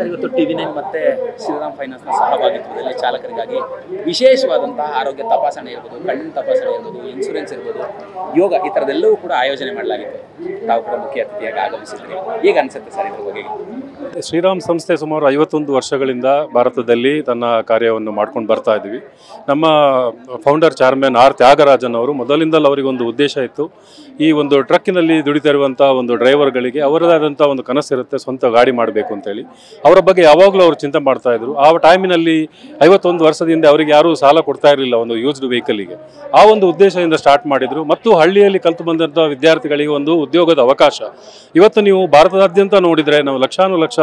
ಇವತ್ತು ಟಿವಿ9 ಮತ್ತೆ ಶ್ರೀರಾಮ್ ಫೈನಾನ್ಸ್ನ ಸಹಭಾಗಿತ್ವದಲ್ಲಿ ಚಾಲಕರಿಗಾಗಿ ವಿಶೇಷವಾದಂತಹ ಆರೋಗ್ಯ ತಪಾಸಣೆ ಇರ್ಬೋದು, ಕಣ್ಣಿನ ತಪಾಸಣೆ ಇರ್ಬೋದು, ಇನ್ಶೂರೆನ್ಸ್ ಇರ್ಬೋದು, ಯೋಗ ಈ ಥರದ್ದೆಲ್ಲವೂ ಕೂಡ ಆಯೋಜನೆ ಮಾಡಲಾಗಿತ್ತು. ತಾವು ಕೂಡ ಮುಖ್ಯ ಅತಿಥಿಯಾಗಿ ಆಗಮಿಸಿದ್ರಿ. ಹೇಗೆ ಅನಿಸುತ್ತೆ ಸರ್ ಇದ್ರ ಬಗ್ಗೆ? ಶ್ರೀರಾಮ್ ಸಂಸ್ಥೆ ಸುಮಾರು 51 ವರ್ಷಗಳಿಂದ ಭಾರತದಲ್ಲಿ ತನ್ನ ಕಾರ್ಯವನ್ನು ಮಾಡ್ಕೊಂಡು ಬರ್ತಾ ಇದ್ದೀವಿ. ನಮ್ಮ ಫೌಂಡರ್ ಚೇರ್ಮನ್ ಆರ್ ತ್ಯಾಗರಾಜನ್ ಅವರು ಮೊದಲಿಂದಲೂ ಅವರಿಗೊಂದು ಉದ್ದೇಶ ಇತ್ತು. ಈ ಒಂದು ಟ್ರಕ್ಕಿನಲ್ಲಿ ದುಡಿತಾ ಇರುವಂಥ ಒಂದು ಡ್ರೈವರ್ಗಳಿಗೆ ಅವರದಾದಂಥ ಒಂದು ಕನಸಿರುತ್ತೆ, ಸ್ವಂತ ಗಾಡಿ ಮಾಡಬೇಕು ಅಂತೇಳಿ. ಅವರ ಬಗ್ಗೆ ಯಾವಾಗಲೂ ಅವರು ಚಿಂತೆ ಮಾಡ್ತಾ ಇದ್ರು. ಆ ಟೈಮಿನಲ್ಲಿ 51 ವರ್ಷದಿಂದ ಅವರಿಗೆ ಯಾರೂ ಸಾಲ ಕೊಡ್ತಾ ಇರಲಿಲ್ಲ ಒಂದು ಯೂಸ್ಡ್ ವೆಹಿಕಲ್ಗೆ. ಆ ಒಂದು ಉದ್ದೇಶದಿಂದ ಸ್ಟಾರ್ಟ್ ಮಾಡಿದರು. ಮತ್ತು ಹಳ್ಳಿಯಲ್ಲಿ ಕಲಿತು ಬಂದಂಥ ವಿದ್ಯಾರ್ಥಿಗಳಿಗೆ ಒಂದು ಉದ್ಯೋಗದ ಅವಕಾಶ. ಇವತ್ತು ನೀವು ಭಾರತದಾದ್ಯಂತ ನೋಡಿದರೆ ನಾವು ಲಕ್ಷಾನುಲಕ್ಷ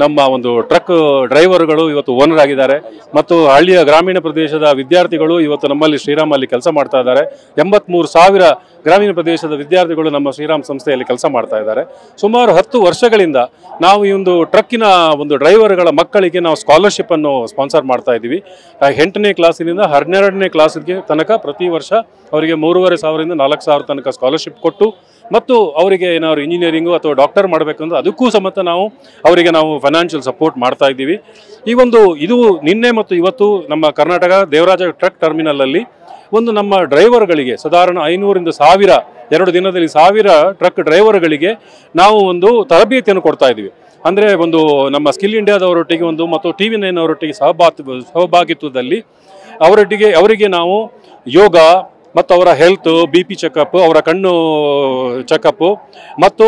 ನಮ್ಮ ಒಂದು ಟ್ರಕ್ ಡ್ರೈವರ್ಗಳು ಇವತ್ತು ಓನರ್ ಆಗಿದ್ದಾರೆ. ಮತ್ತು ಹಳ್ಳಿಯ ಗ್ರಾಮೀಣ ಪ್ರದೇಶದ ವಿದ್ಯಾರ್ಥಿಗಳು ಇವತ್ತು ನಮ್ಮಲ್ಲಿ ಶ್ರೀರಾಮಲ್ಲಿ ಕೆಲಸ ಮಾಡ್ತಾ ಇದ್ದಾರೆ. 83,000 ಗ್ರಾಮೀಣ ಪ್ರದೇಶದ ವಿದ್ಯಾರ್ಥಿಗಳು ನಮ್ಮ ಶ್ರೀರಾಮ್ ಸಂಸ್ಥೆಯಲ್ಲಿ ಕೆಲಸ ಮಾಡ್ತಾ ಇದ್ದಾರೆ. ಸುಮಾರು 10 ವರ್ಷಗಳಿಂದ ನಾವು ಈ ಒಂದು ಟ್ರಕ್ಕಿನ ಒಂದು ಡ್ರೈವರ್ಗಳ ಮಕ್ಕಳಿಗೆ ನಾವು ಸ್ಕಾಲರ್ಶಿಪ್ಪನ್ನು ಸ್ಪಾನ್ಸರ್ ಮಾಡ್ತಾ ಇದ್ದೀವಿ. 8ನೇ ಕ್ಲಾಸಿನಿಂದ 12ನೇ ಕ್ಲಾಸಿಗೆ ತನಕ ಪ್ರತಿ ವರ್ಷ ಅವರಿಗೆ 3,500ರಿಂದ 4,000 ತನಕ ಸ್ಕಾಲರ್ಶಿಪ್ ಕೊಟ್ಟು, ಮತ್ತು ಅವರಿಗೆ ಏನಾದ್ರು ಇಂಜಿನಿಯರಿಂಗು ಅಥವಾ ಡಾಕ್ಟರ್ ಮಾಡಬೇಕಂದ್ರೆ ಅದಕ್ಕೂ ಸಮೇತ ಅವರಿಗೆ ನಾವು ಫೈನಾನ್ಷಿಯಲ್ ಸಪೋರ್ಟ್ ಮಾಡ್ತಾ ಇದ್ದೀವಿ. ಇದು ನಿನ್ನೆ ಮತ್ತು ಇವತ್ತು ನಮ್ಮ ಕರ್ನಾಟಕ ದೇವರಾಜ ಟ್ರಕ್ ಟರ್ಮಿನಲಲ್ಲಿ ಒಂದು ನಮ್ಮ ಡ್ರೈವರ್ಗಳಿಗೆ ಸಾಧಾರಣ 500ರಿಂದ 1000 2 ದಿನದಲ್ಲಿ 1000 ಟ್ರಕ್ ಡ್ರೈವರ್ಗಳಿಗೆ ನಾವು ಒಂದು ತರಬೇತಿಯನ್ನು ಕೊಡ್ತಾ ಇದ್ದೀವಿ. ಅಂದರೆ ಒಂದು ನಮ್ಮ ಸ್ಕಿಲ್ ಇಂಡಿಯಾದವರೊಟ್ಟಿಗೆ ಮತ್ತು ಟಿವಿ9 ಅವರೊಟ್ಟಿಗೆ ಸಹಭಾಗಿತ್ವದಲ್ಲಿ ಅವರಿಗೆ ನಾವು ಯೋಗ ಮತ್ತು ಅವರ ಹೆಲ್ತ್, BP ಚೆಕಪ್, ಅವರ ಕಣ್ಣು ಚೆಕಪ್ಪು, ಮತ್ತು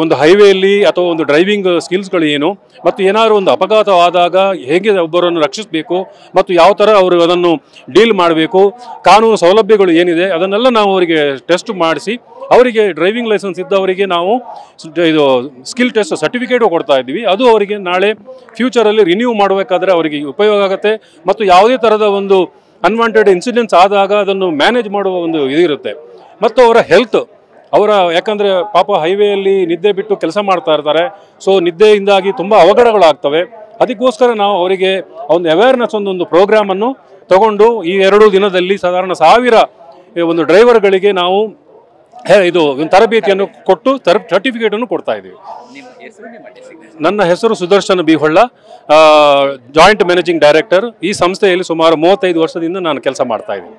ಒಂದು ಹೈವೇಯಲ್ಲಿ ಅಥವಾ ಒಂದು ಡ್ರೈವಿಂಗ್ ಸ್ಕಿಲ್ಸ್ಗಳು ಏನು, ಮತ್ತು ಏನಾದರೂ ಒಂದು ಅಪಘಾತವಾದಾಗ ಹೇಗೆ ಒಬ್ಬರನ್ನು ರಕ್ಷಿಸಬೇಕು ಮತ್ತು ಯಾವ ಥರ ಅವರು ಅದನ್ನು ಡೀಲ್ ಮಾಡಬೇಕು, ಕಾನೂನು ಸೌಲಭ್ಯಗಳು ಏನಿದೆ ಅದನ್ನೆಲ್ಲ ನಾವು ಅವರಿಗೆ ಟೆಸ್ಟ್ ಮಾಡಿಸಿ, ಅವರಿಗೆ ಡ್ರೈವಿಂಗ್ ಲೈಸೆನ್ಸ್ ಇದ್ದವರಿಗೆ ನಾವು ಇದು ಸ್ಕಿಲ್ ಟೆಸ್ಟ್ ಸರ್ಟಿಫಿಕೇಟು ಕೊಡ್ತಾ ಇದ್ದೀವಿ. ಅದು ಅವರಿಗೆ ನಾಳೆ ಫ್ಯೂಚರಲ್ಲಿ ರಿನ್ಯೂ ಮಾಡಬೇಕಾದ್ರೆ ಅವರಿಗೆ ಉಪಯೋಗ ಆಗುತ್ತೆ. ಮತ್ತು ಯಾವುದೇ ಥರದ ಒಂದು ಅನ್ವಾಂಟೆಡ್ ಇನ್ಸಿಡೆಂಟ್ಸ್ ಆದಾಗ ಅದನ್ನು ಮ್ಯಾನೇಜ್ ಮಾಡುವ ಒಂದು ಇದಿರುತ್ತೆ. ಮತ್ತು ಅವರ ಹೆಲ್ತ್, ಯಾಕಂದರೆ ಪಾಪ ಹೈವೇಯಲ್ಲಿ ನಿದ್ದೆ ಬಿಟ್ಟು ಕೆಲಸ ಮಾಡ್ತಾ ಇರ್ತಾರೆ. ಸೊ ನಿದ್ದೆಯಿಂದಾಗಿ ತುಂಬ ಅವಘಡಗಳಾಗ್ತವೆ. ಅದಕ್ಕೋಸ್ಕರ ನಾವು ಅವರಿಗೆ ಒಂದು ಅವೇರ್ನೆಸ್ ಒಂದು ಪ್ರೋಗ್ರಾಮನ್ನು ತಗೊಂಡು ಈ 2 ದಿನದಲ್ಲಿ ಸಾಧಾರಣ 1000 ಒಂದು ಡ್ರೈವರ್ಗಳಿಗೆ ನಾವು ತರಬೇತಿಯನ್ನು ಕೊಟ್ಟು ಸರ್ಟಿಫಿಕೇಟನ್ನು ಕೊಡ್ತಾ ಇದ್ದೀವಿ. ನನ್ನ ಹೆಸರು Sudarshan B Holla, joint managing director. ಈ ಸಂಸ್ಥೆಯಲ್ಲಿ ಸುಮಾರು 35 ವರ್ಷದಿಂದ ನಾನು ಕೆಲಸ ಮಾಡ್ತಾ ಇದ್ದೀನಿ.